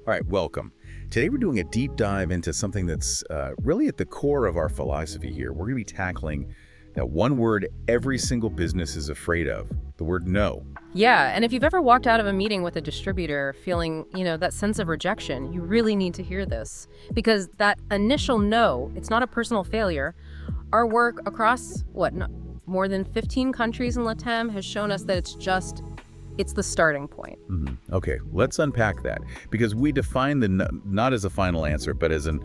All right, welcome. Today we're doing a deep dive into something that's really at the core of our philosophy here. We're going to be tackling that one word every single business is afraid of, the word no. Yeah, and if you've ever walked out of a meeting with a distributor feeling, that sense of rejection, you really need to hear this. Because that initial no, it's not a personal failure. Our work across, more than 15 countries in LATAM has shown us that it's the starting point. Okay, let's unpack that because we define the no, not as a final answer, but as an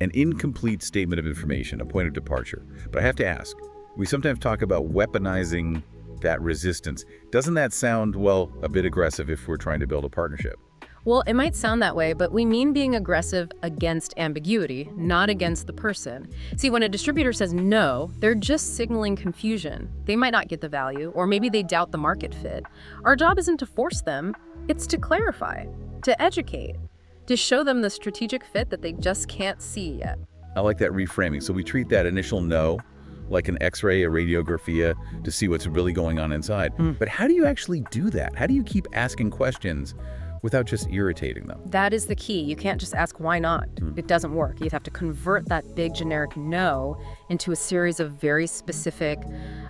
incomplete statement of information, a point of departure. But I have to ask, we sometimes talk about weaponizing that resistance. Doesn't that sound, well, a bit aggressive if we're trying to build a partnership? Well, it might sound that way, but we mean being aggressive against ambiguity, not against the person. See, when a distributor says no, they're just signaling confusion. They might not get the value, or maybe they doubt the market fit. Our job isn't to force them, it's to clarify, to educate, to show them the strategic fit that they just can't see yet. I like that reframing. So we treat that initial no like an X-ray, a radiography, to see what's really going on inside. But how do you actually do that? How do you keep asking questions without just irritating them? That is the key. You can't just ask why not. It doesn't work. You have to convert that big generic no into a series of very specific,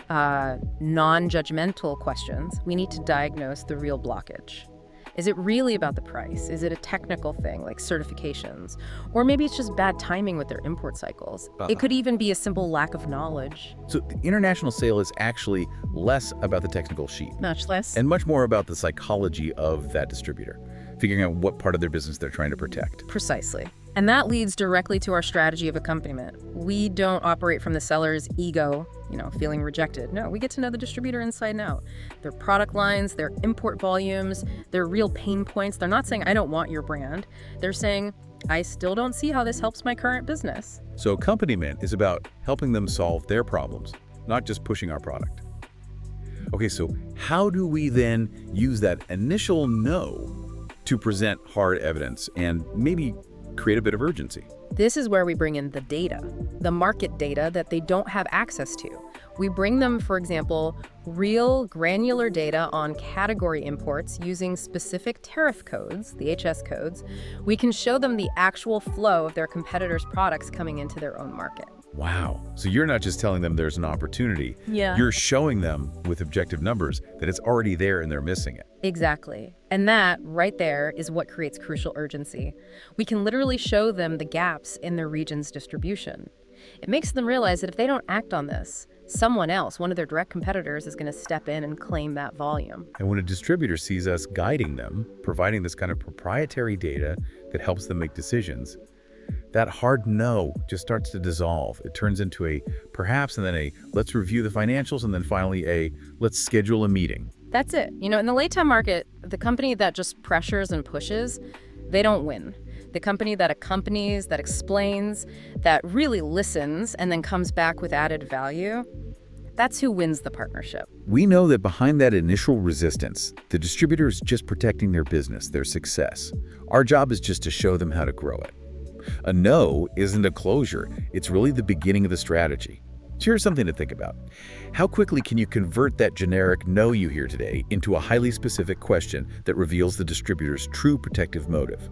non-judgmental questions. We need to diagnose the real blockage. Is it really about the price? Is it a technical thing like certifications? Or maybe it's just bad timing with their import cycles. It could even be a simple lack of knowledge. So the international sale is actually less about the technical sheet. Much less. And much more about the psychology of that distributor, figuring out what part of their business they're trying to protect. Precisely. And that leads directly to our strategy of accompaniment. We don't operate from the seller's ego, feeling rejected. No, we get to know the distributor inside and out. Their product lines, their import volumes, their real pain points. They're not saying, I don't want your brand. They're saying, I still don't see how this helps my current business. So accompaniment is about helping them solve their problems, not just pushing our product. Okay, so how do we then use that initial no to present hard evidence and maybe create a bit of urgency? This is where we bring in the data, the market data that they don't have access to. We bring them, for example, real granular data on category imports using specific tariff codes, the HS codes. We can show them the actual flow of their competitors' products coming into their own market. Wow. So you're not just telling them there's an opportunity. Yeah. You're showing them with objective numbers that it's already there and they're missing it. Exactly. And that, right there, is what creates crucial urgency. We can literally show them the gaps in their region's distribution. It makes them realize that if they don't act on this, someone else, one of their direct competitors, is going to step in and claim that volume. And when a distributor sees us guiding them, providing this kind of proprietary data that helps them make decisions, that hard no just starts to dissolve. It turns into a perhaps and then a let's review the financials and then finally a let's schedule a meeting. That's it. In the LATAM market, the company that just pressures and pushes, they don't win. The company that accompanies, that explains, that really listens and then comes back with added value, that's who wins the partnership. We know that behind that initial resistance, the distributor is just protecting their business, their success. Our job is just to show them how to grow it. A no isn't a closure. It's really the beginning of the strategy. So here's something to think about. How quickly can you convert that generic no you hear today into a highly specific question that reveals the distributor's true protective motive?